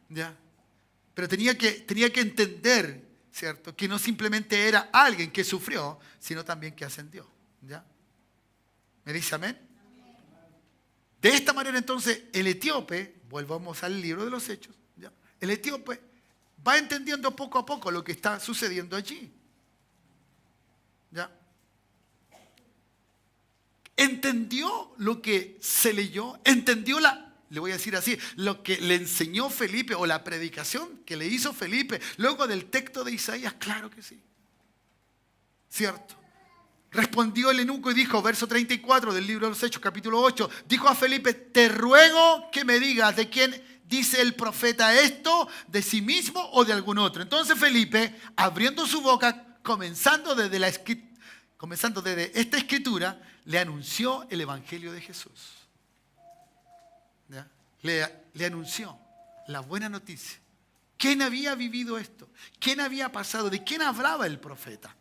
¿Ya? Pero tenía que entender, ¿cierto? Que no simplemente era alguien que sufrió, sino también que ascendió. ¿Ya? ¿Me dice amén? De esta manera entonces el etíope, volvamos al libro de los Hechos, ¿ya? El etíope va entendiendo poco a poco lo que está sucediendo allí. ¿Ya? Entendió lo que se leyó, entendió le voy a decir así, lo que le enseñó Felipe o la predicación que le hizo Felipe luego del texto de Isaías. Claro que sí. ¿Cierto? Respondió el eunuco y dijo, verso 34 del libro de los Hechos, capítulo 8, dijo a Felipe, te ruego que me digas de quién dice el profeta esto, de sí mismo o de algún otro. Entonces Felipe, abriendo su boca, comenzando desde esta escritura, le anunció el evangelio de Jesús. ¿Ya? Le anunció la buena noticia. ¿Quién había vivido esto? ¿Quién había pasado? ¿De quién hablaba el profeta?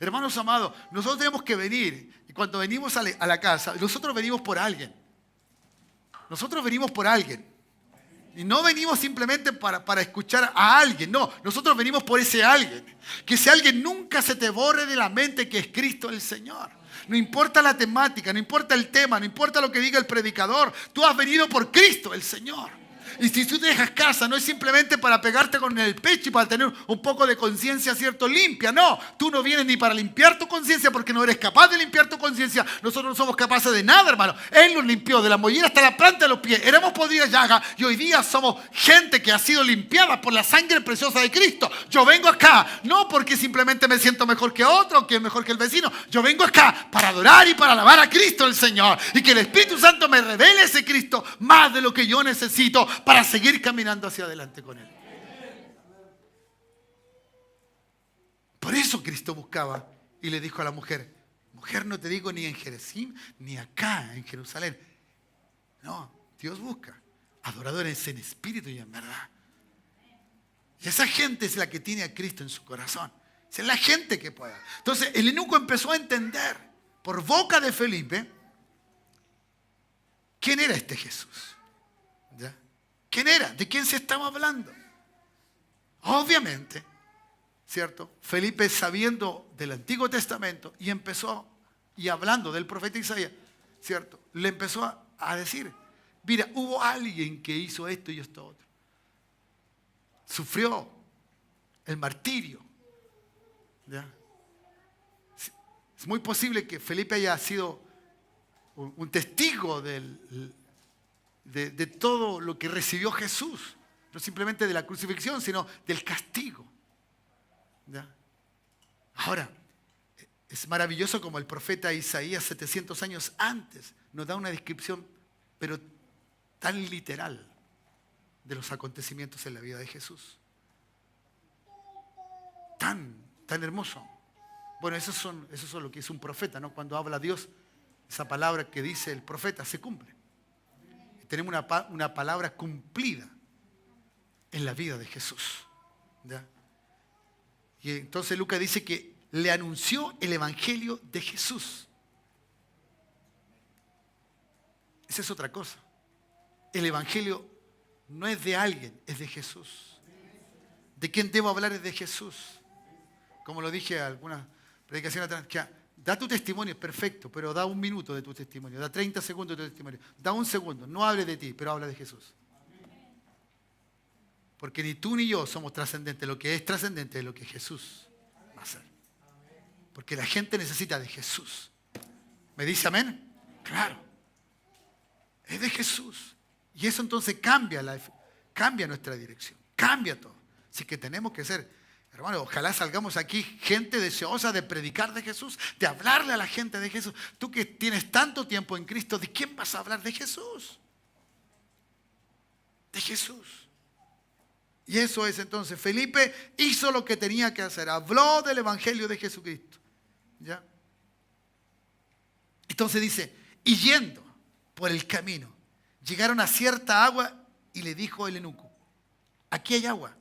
Hermanos amados, nosotros tenemos que venir, y cuando venimos a la casa, nosotros venimos por alguien. Nosotros venimos por alguien. Y no venimos simplemente para escuchar a alguien, no, nosotros venimos por ese alguien. Que ese alguien nunca se te borre de la mente que es Cristo el Señor. No importa la temática, no importa el tema, no importa lo que diga el predicador, tú has venido por Cristo el Señor. Y si tú dejas casa, no es simplemente para pegarte con el pecho y para tener un poco de conciencia, ¿cierto?, limpia. No, tú no vienes ni para limpiar tu conciencia porque no eres capaz de limpiar tu conciencia. Nosotros no somos capaces de nada, hermano. Él nos limpió de la mollera hasta la planta de los pies. Éramos podridas llagas y hoy día somos gente que ha sido limpiada por la sangre preciosa de Cristo. Yo vengo acá, no porque simplemente me siento mejor que otro, que mejor que el vecino. Yo vengo acá para adorar y para alabar a Cristo el Señor. Y que el Espíritu Santo me revele ese Cristo más de lo que yo necesito para seguir caminando hacia adelante con Él. Por eso Cristo buscaba y le dijo a la mujer, mujer, no te digo ni en Jerezim ni acá en Jerusalén. No, Dios busca adoradores en espíritu y en verdad. Y esa gente es la que tiene a Cristo en su corazón. Esa es la gente que pueda. Entonces el eunuco empezó a entender por boca de Felipe quién era este Jesús. ¿Ya? ¿Quién era? ¿De quién se estaba hablando? Obviamente, ¿cierto? Felipe, sabiendo del Antiguo Testamento y empezó, y hablando del profeta Isaías, ¿cierto? Le empezó a decir, mira, hubo alguien que hizo esto y esto otro. Sufrió el martirio. ¿Ya? Es muy posible que Felipe haya sido un testigo de todo lo que recibió Jesús. No simplemente de la crucifixión, sino del castigo. ¿Ya? Ahora, es maravilloso como el profeta Isaías 700 años antes nos da una descripción, pero tan literal, de los acontecimientos en la vida de Jesús. Tan hermoso. Bueno, eso es lo que es un profeta, ¿no? Cuando habla Dios, esa palabra que dice el profeta se cumple. Tenemos una palabra cumplida en la vida de Jesús. ¿Ya? Y entonces Lucas dice que le anunció el evangelio de Jesús. Esa es otra cosa. El evangelio no es de alguien, es de Jesús. ¿De quién debo hablar? Es de Jesús. Como lo dije en alguna predicación atrás, que da tu testimonio, es perfecto, pero da 1 minuto de tu testimonio, da 30 segundos de tu testimonio, da 1 segundo, no hable de ti, pero habla de Jesús. Porque ni tú ni yo somos trascendentes, lo que es trascendente es lo que Jesús va a hacer. Porque la gente necesita de Jesús. ¿Me dice amén? Claro. Es de Jesús. Y eso entonces cambia nuestra dirección. Cambia todo. Así que tenemos que ser, hermano, ojalá salgamos aquí gente deseosa de predicar de Jesús, de hablarle a la gente de Jesús. Tú que tienes tanto tiempo en Cristo, ¿de quién vas a hablar? De Jesús. De Jesús. Y eso es entonces, Felipe hizo lo que tenía que hacer. Habló del evangelio de Jesucristo. ¿Ya? Entonces dice, y yendo por el camino, llegaron a cierta agua y le dijo el eunuco, aquí hay agua,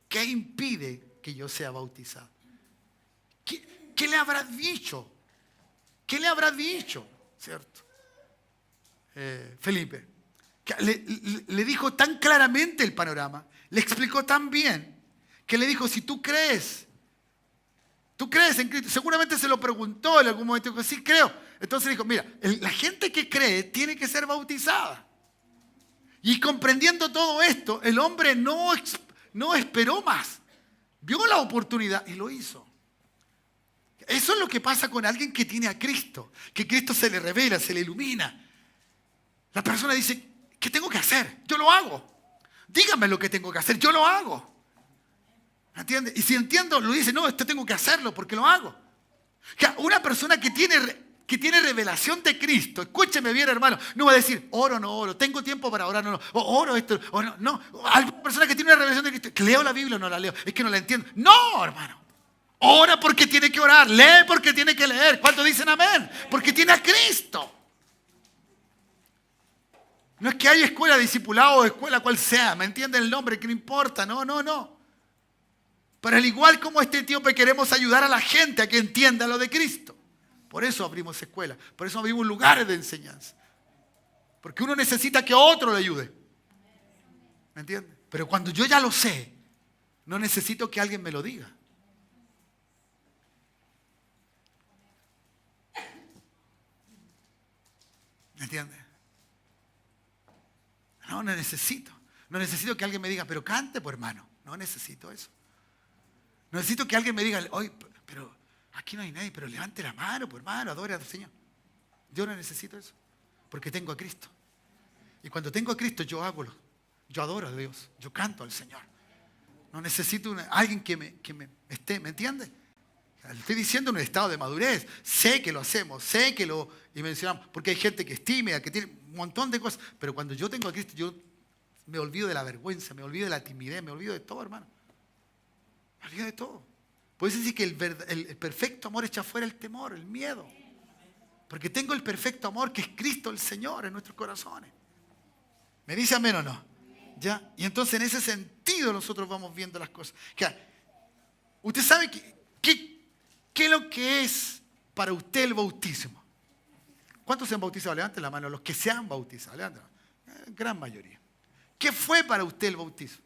¿qué impide que yo sea bautizado? ¿Qué le habrá dicho? ¿Qué le habrá dicho? ¿Cierto? Felipe. Le dijo tan claramente el panorama, le explicó tan bien, que le dijo, si tú crees en Cristo, seguramente se lo preguntó en algún momento, dijo, sí creo. Entonces dijo, mira, la gente que cree tiene que ser bautizada. Y comprendiendo todo esto, el hombre no esperó más. Vio la oportunidad y lo hizo. Eso es lo que pasa con alguien que tiene a Cristo, que Cristo se le revela, se le ilumina. La persona dice, ¿qué tengo que hacer? Yo lo hago. Dígame lo que tengo que hacer, yo lo hago. ¿Entiendes? Y si entiendo, lo dice, no, esto tengo que hacerlo porque lo hago. Una persona que tiene revelación de Cristo, escúcheme bien, hermano, no va a decir, oro, no oro, tengo tiempo para orar, no, oro esto, o no, no. Hay personas que tienen una revelación de Cristo, que leo la Biblia o no la leo, es que no la entiendo. No, hermano. Ora porque tiene que orar, lee porque tiene que leer. ¿Cuántos dicen amén? Porque tiene a Cristo. No es que haya escuela de discipulado o escuela cual sea, ¿me entienden el nombre? Que no importa, no. Pero al igual como este etíope queremos ayudar a la gente a que entienda lo de Cristo. Por eso abrimos escuelas, por eso abrimos lugares de enseñanza. Porque uno necesita que otro le ayude. ¿Me entiende? Pero cuando yo ya lo sé, no necesito que alguien me lo diga. ¿Me entiende? No necesito. No necesito que alguien me diga, pero cante, pues hermano. No necesito eso. No necesito que alguien me diga, oye, pero aquí no hay nadie, pero levante la mano, pues hermano, adore al Señor. Yo no necesito eso, porque tengo a Cristo. Y cuando tengo a Cristo, yo adoro a Dios, yo canto al Señor. No necesito alguien que me esté, ¿me entiende? Le estoy diciendo en un estado de madurez. Sé que lo hacemos, sé que lo mencionamos, porque hay gente que es tímida, que tiene un montón de cosas, pero cuando yo tengo a Cristo, yo me olvido de la vergüenza, me olvido de la timidez, me olvido de todo, hermano. Me olvido de todo. Puedes decir que el perfecto amor echa fuera el temor, el miedo. Porque tengo el perfecto amor que es Cristo el Señor en nuestros corazones. ¿Me dice amén o no? ¿Ya? Y entonces en ese sentido nosotros vamos viendo las cosas. ¿Usted sabe qué es lo que es para usted el bautismo? ¿Cuántos se han bautizado? Levanten la mano. Los que se han bautizado. Levanten la mano. Gran mayoría. ¿Qué fue para usted el bautismo?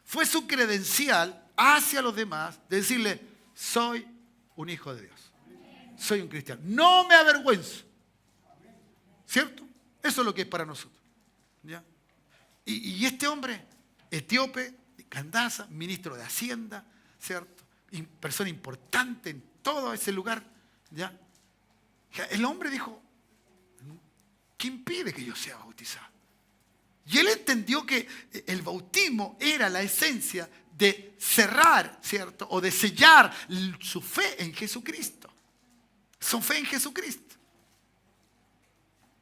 Fue su credencial hacia los demás de decirle, soy un hijo de Dios. Soy un cristiano. No me avergüenzo. ¿Cierto? Eso es lo que es para nosotros. ¿Ya? Y este hombre, etíope, de Candace, ministro de Hacienda, ¿cierto? Persona importante en todo ese lugar. ¿Ya? El hombre dijo, ¿qué impide que yo sea bautizado? Y él entendió que el bautismo era la esencia de cerrar, ¿cierto? O de sellar su fe en Jesucristo. Su fe en Jesucristo.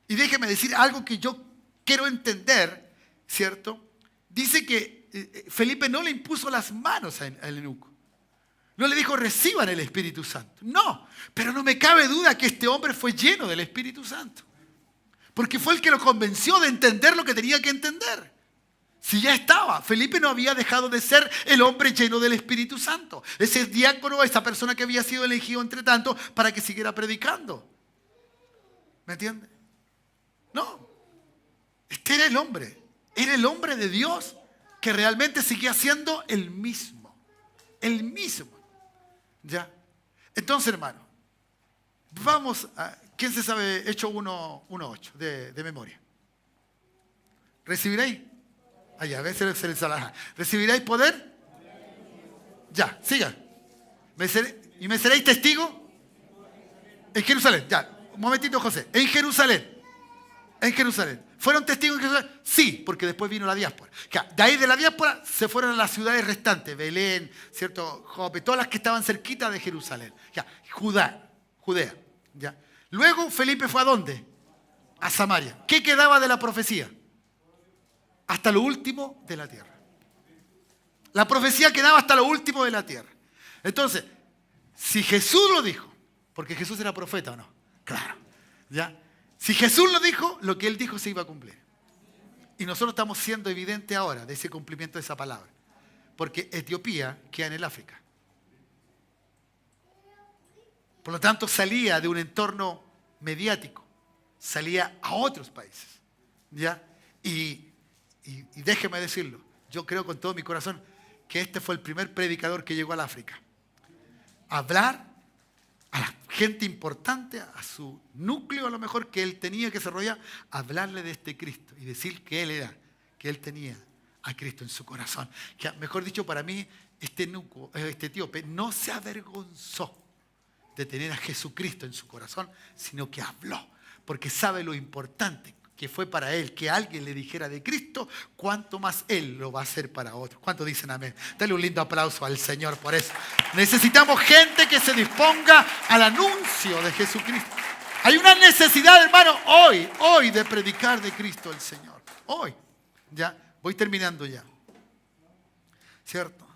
Y déjeme decir algo que yo quiero entender, ¿cierto? Dice que Felipe no le impuso las manos al eunuco. No le dijo, reciban el Espíritu Santo. No, pero no me cabe duda que este hombre fue lleno del Espíritu Santo. Porque fue el que lo convenció de entender lo que tenía que entender. Si ya estaba, Felipe no había dejado de ser el hombre lleno del Espíritu Santo. Ese diácono, esa persona que había sido elegido entre tanto para que siguiera predicando. ¿Me entiende? No. Este era el hombre. Era el hombre de Dios que realmente seguía siendo el mismo. El mismo. ¿Ya? Entonces, hermano, vamos a... ¿Quién se sabe Hechos 1:8 de memoria? ¿Recibiréis? Allá, a veces se les sala. ¿Recibiréis poder? Ya, siga. ¿Y me seréis testigo? En Jerusalén, ya. momentito, José. En Jerusalén. En Jerusalén. ¿Fueron testigos en Jerusalén? Sí, porque después vino la diáspora. De ahí de la diáspora se fueron a las ciudades restantes. Belén, ¿cierto? Jope, todas las que estaban cerquita de Jerusalén. Judea. ¿Ya? Luego Felipe fue ¿a dónde? A Samaria. ¿Qué quedaba de la profecía? Hasta lo último de la tierra. La profecía quedaba hasta lo último de la tierra. Entonces, si Jesús lo dijo, porque Jesús era profeta o no, claro, ¿ya? Si Jesús lo dijo, lo que Él dijo se iba a cumplir. Y nosotros estamos siendo evidentes ahora de ese cumplimiento de esa palabra. Porque Etiopía queda en el África. Por lo tanto, salía de un entorno mediático, salía a otros países, ¿ya? Y déjeme decirlo, yo creo con todo mi corazón que este fue el primer predicador que llegó al África. A hablar a la gente importante, a su núcleo a lo mejor que él tenía que desarrollar, hablarle de este Cristo y decir que él tenía a Cristo en su corazón. Que, mejor dicho, para mí, este etíope no se avergonzó de tener a Jesucristo en su corazón, sino que habló, porque sabe lo importante que fue para él que alguien le dijera de Cristo, cuánto más él lo va a hacer para otros. ¿Cuántos dicen amén? Dale un lindo aplauso al Señor por eso. Necesitamos gente que se disponga al anuncio de Jesucristo. Hay una necesidad, hermano, hoy de predicar de Cristo el Señor. Hoy. Ya, voy terminando ya. ¿Cierto?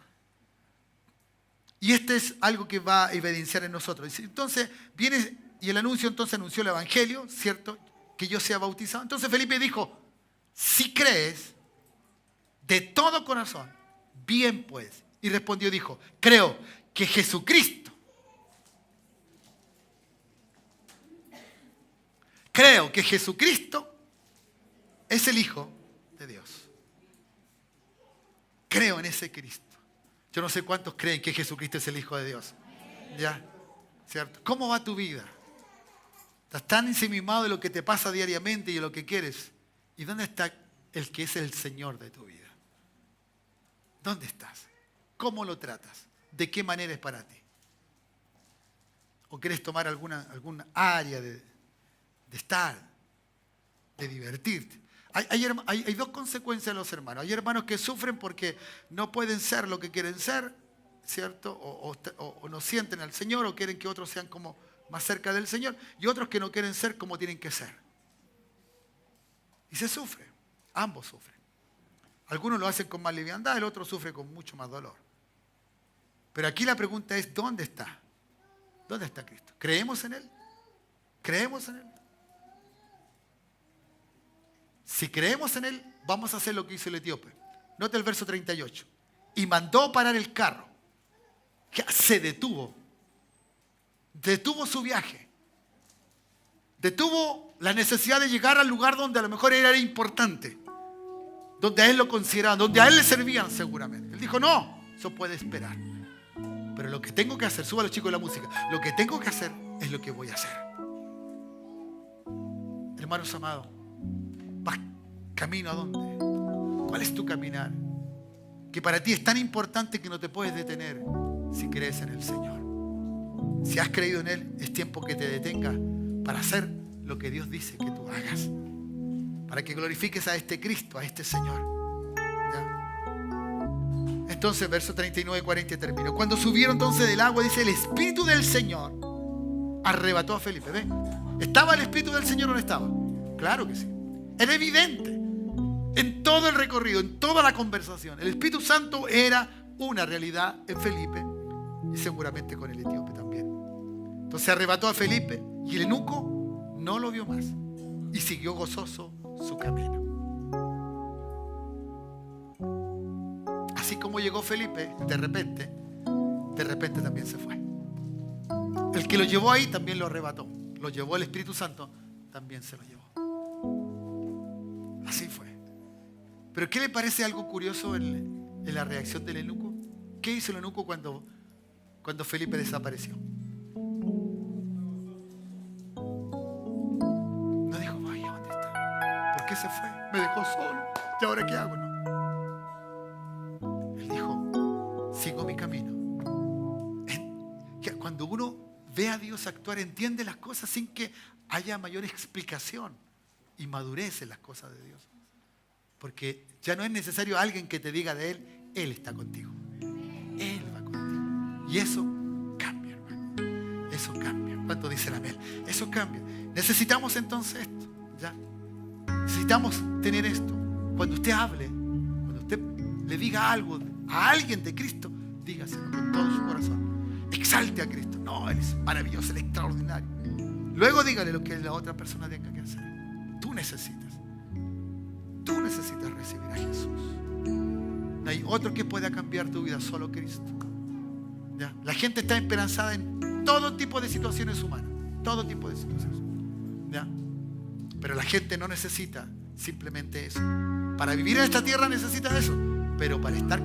Y este es algo que va a evidenciar en nosotros. Entonces, viene y el anuncio, entonces anunció el Evangelio, ¿cierto? Que yo sea bautizado. Entonces Felipe dijo, si crees de todo corazón, bien pues. Y respondió, dijo, creo que Jesucristo es el Hijo de Dios. Creo en ese Cristo. Yo no sé cuántos creen que Jesucristo es el Hijo de Dios. ¿Ya? ¿Cierto? ¿Cómo va tu vida? Estás tan ensimismado de lo que te pasa diariamente y de lo que quieres. ¿Y dónde está el que es el Señor de tu vida? ¿Dónde estás? ¿Cómo lo tratas? ¿De qué manera es para ti? ¿O quieres tomar alguna área de estar, de divertirte? Hay dos consecuencias de los hermanos. Hay hermanos que sufren porque no pueden ser lo que quieren ser, ¿cierto? O no sienten al Señor o quieren que otros sean como más cerca del Señor, y otros que no quieren ser como tienen que ser. Y se sufre, ambos sufren. Algunos lo hacen con más liviandad, el otro sufre con mucho más dolor. Pero aquí la pregunta es, ¿dónde está? ¿Dónde está Cristo? ¿Creemos en Él? ¿Creemos en Él? Si creemos en Él, vamos a hacer lo que hizo el etíope. Nota el verso 38. Y mandó parar el carro. Se detuvo. Detuvo su viaje. Detuvo la necesidad de llegar al lugar donde a lo mejor era importante. Donde a él lo consideraban, donde a él le servían seguramente. Él dijo, no, eso puede esperar. Pero lo que tengo que hacer, suba a los chicos de la música, lo que tengo que hacer es lo que voy a hacer. Hermanos amados, ¿vas camino a dónde? ¿Cuál es tu caminar? Que para ti es tan importante que no te puedes detener si crees en el Señor. Si has creído en Él, es tiempo que te detengas para hacer lo que Dios dice que tú hagas. Para que glorifiques a este Cristo, a este Señor. ¿Ya? Entonces, verso 39 y 40 termino. Cuando subieron entonces del agua, dice, el Espíritu del Señor arrebató a Felipe. ¿Ven? ¿Estaba el Espíritu del Señor o no estaba? Claro que sí. Era evidente. En todo el recorrido, en toda la conversación. El Espíritu Santo era una realidad en Felipe y seguramente con el etíope también. Entonces arrebató a Felipe y el eunuco no lo vio más y siguió gozoso su camino. Así como llegó Felipe, de repente también se fue. El que lo llevó ahí también lo arrebató. Lo llevó el Espíritu Santo, también se lo llevó. Así fue. Pero ¿qué le parece algo curioso en la reacción del eunuco? ¿Qué hizo el eunuco cuando Felipe desapareció? No dijo, vaya, ¿dónde está? ¿Por qué se fue? Me dejó solo. ¿Y ahora qué hago? No. Él dijo, sigo mi camino. Cuando uno ve a Dios actuar, entiende las cosas sin que haya mayor explicación y madurez en las cosas de Dios. Porque ya no es necesario alguien que te diga de Él, Él está contigo. Él va contigo. Y eso cambia, hermano. Eso cambia. ¿Cuánto dicen amén? Eso cambia. Necesitamos entonces esto, ¿ya? Necesitamos tener esto. Cuando usted hable, cuando usted le diga algo a alguien de Cristo, dígaselo con todo su corazón. Exalte a Cristo. No, Él es maravilloso, Él es extraordinario. Luego dígale lo que la otra persona tenga que hacer. Tú necesitas recibir a Jesús. No hay otro que pueda cambiar tu vida, solo Cristo. ¿Ya? La gente está esperanzada en todo tipo de situaciones humanas. Todo tipo de situaciones. ¿Ya? Pero la gente no necesita simplemente eso. Para vivir en esta tierra necesita eso. Pero para estar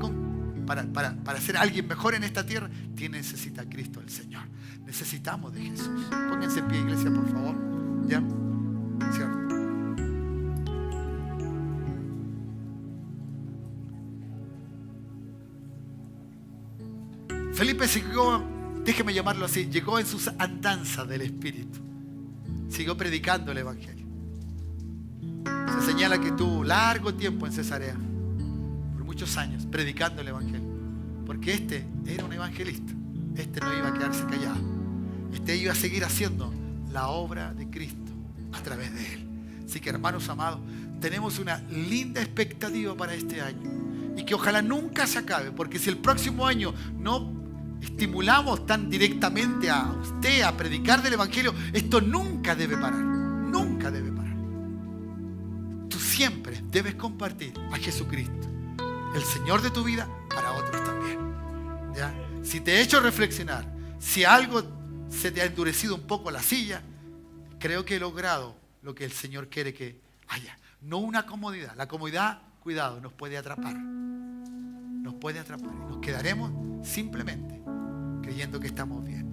para ser alguien mejor en esta tierra, necesita a Cristo el Señor. Necesitamos de Jesús. Pónganse en pie, iglesia, por favor. ¿Ya? ¿Cierto? Felipe siguió, déjeme llamarlo así, llegó en sus andanzas del Espíritu. Siguió predicando el Evangelio. Se señala que estuvo largo tiempo en Cesarea, por muchos años, predicando el Evangelio. Porque este era un evangelista. Este no iba a quedarse callado. Este iba a seguir haciendo la obra de Cristo a través de él. Así que, hermanos amados, tenemos una linda expectativa para este año. Y que ojalá nunca se acabe. Porque si el próximo año no estimulamos tan directamente a usted a predicar del Evangelio, esto nunca debe parar. Nunca debe parar. Tú siempre debes compartir a Jesucristo, el Señor de tu vida, para otros también. ¿Ya? Si te he hecho reflexionar, si algo se te ha endurecido un poco la silla, creo que he logrado lo que el Señor quiere que haya. No una comodidad. La comodidad, cuidado, nos puede atrapar. Nos puede atrapar. Y nos quedaremos simplemente creyendo que estamos bien.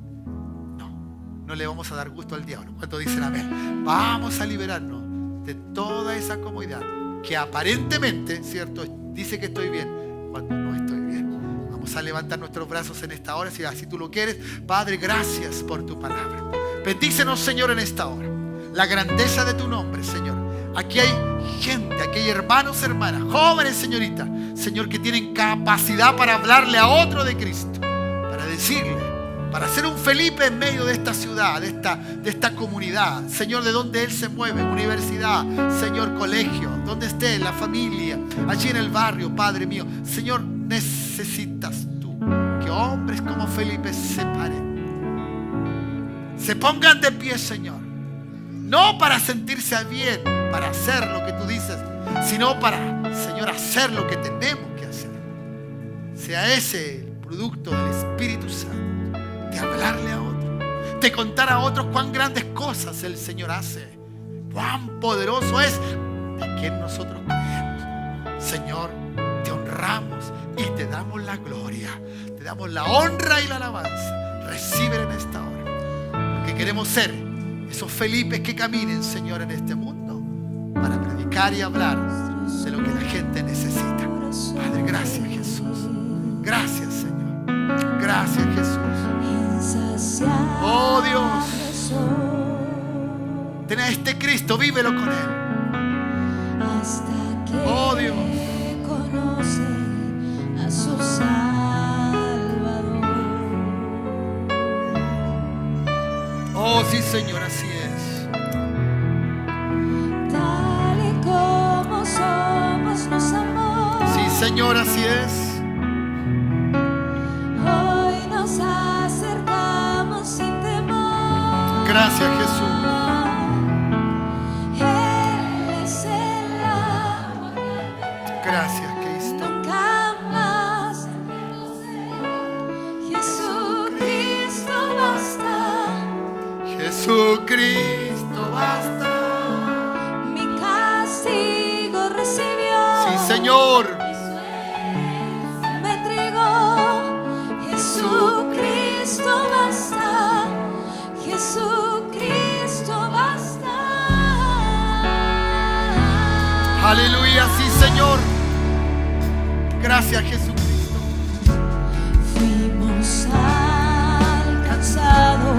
No le vamos a dar gusto al diablo. ¿Cuánto dicen amén? Vamos a liberarnos de toda esa comodidad que aparentemente, ¿cierto?, dice que estoy bien cuando no estoy bien. Vamos a levantar nuestros brazos en esta hora, si así tú lo quieres. Padre, gracias por tu palabra. Bendícenos, Señor, en esta hora. La grandeza de tu nombre, Señor. Aquí hay gente, aquí hay hermanos, hermanas, jóvenes, señoritas, Señor, que tienen capacidad para hablarle a otro de Cristo, para decirle, para ser un Felipe en medio de esta ciudad, de esta comunidad, Señor, de donde Él se mueve, universidad, Señor, colegio, donde esté, la familia, allí en el barrio, Padre mío. Señor, necesitas tú que hombres como Felipe se paren, se pongan de pie, Señor, no para sentirse bien, para hacer lo que tú dices, sino para, Señor, hacer lo que tenemos que hacer. Sea ese el producto del Espíritu Santo, de hablarle a otros, de contar a otros cuán grandes cosas el Señor hace, cuán poderoso es, de quien nosotros creemos. Señor, te honramos y te damos la gloria, te damos la honra y la alabanza. Recíbela en esta hora, porque queremos ser esos Felipes que caminen, Señor, en este mundo para predicar y hablar de lo que la gente necesita. Padre, gracias, Jesús. Gracias, Señor. Gracias, Jesús. Oh, Dios. Ten a este Cristo, vívelo con Él. Oh, Dios. A su Salvador. Oh, sí, Señor, así es. Tal y como somos nos amó. Sí, Señor, así es. Hoy nos acercamos sin temor. Gracias, Jesús. Él es el amor. Gracias, Cristo. Nunca más. Jesucristo basta. Jesucristo basta. Mi castigo recibió. Sí, Señor. Me entregó. Jesucristo basta. Jesucristo basta. Aleluya, sí, Señor. Gracias, Jesucristo. Fuimos alcanzados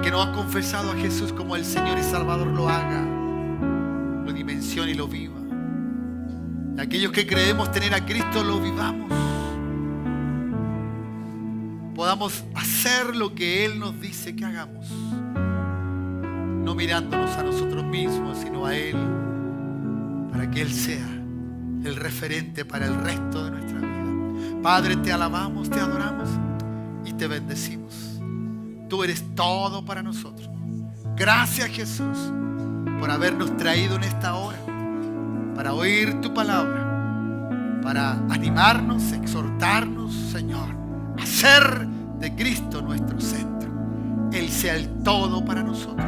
que no ha confesado a Jesús como el Señor y Salvador lo haga, lo dimensione y lo viva. Y aquellos que creemos tener a Cristo lo vivamos. Podamos hacer lo que Él nos dice que hagamos. No mirándonos a nosotros mismos, sino a Él, para que Él sea el referente para el resto de nuestra vida. Padre, te alabamos, te adoramos y te bendecimos. Tú eres todo para nosotros. Gracias, Jesús, por habernos traído en esta hora para oír tu palabra, para animarnos, exhortarnos, Señor, a ser de Cristo nuestro centro. Él sea el todo para nosotros.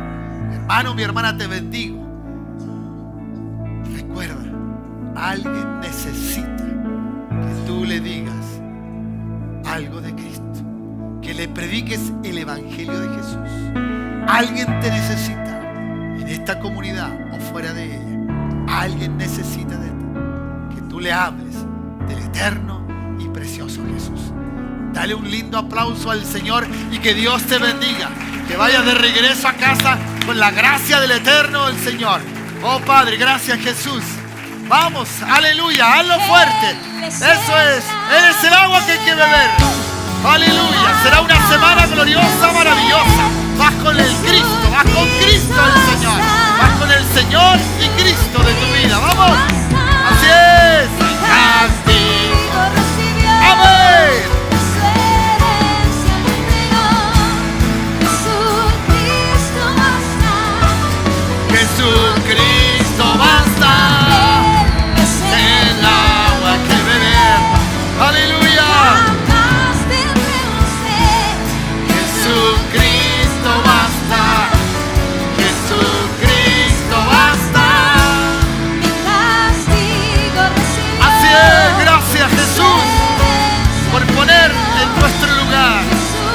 Mi hermano, mi hermana, te bendigo. Recuerda, alguien necesita que tú le digas algo de Cristo, que le prediques el Evangelio de Jesús. Alguien te necesita en esta comunidad o fuera de ella. Alguien necesita de ti, que tú le hables del eterno y precioso Jesús. Dale un lindo aplauso al Señor y que Dios te bendiga. Que vayas de regreso a casa con la gracia del eterno el Señor. Oh Padre, gracias Jesús. Vamos, aleluya, hazlo fuerte. Eso es, Él es el agua que hay que beber. Aleluya, será una semana gloriosa, maravillosa. Vas con el Cristo, vas con Cristo el Señor. Vas con el Señor y Cristo de tu vida. Vamos, así es. Castigo recibió. Amén. Jesucristo basta, el agua que beber. Aleluya. Jesucristo basta, Jesucristo basta. Así es, gracias Jesús por poner en nuestro lugar,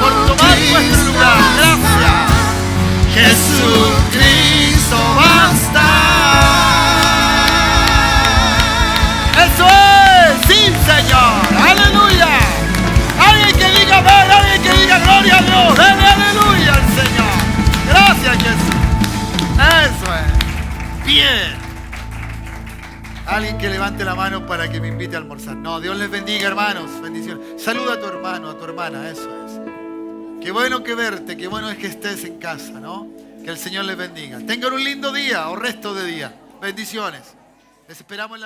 por tomar nuestro lugar. Gracias. Jesucristo basta. Eso es, sí Señor, aleluya. Alguien que diga amén, alguien que diga gloria a Dios, dale aleluya al Señor. Gracias Jesús. Eso es, bien. Alguien que levante la mano para que me invite a almorzar. No, Dios les bendiga, hermanos, bendiciones. Saluda a tu hermano, a tu hermana, eso es. Qué bueno que verte, qué bueno es que estés en casa, ¿no? Que el Señor les bendiga. Tengan un lindo día o resto de día. Bendiciones. Les esperamos en la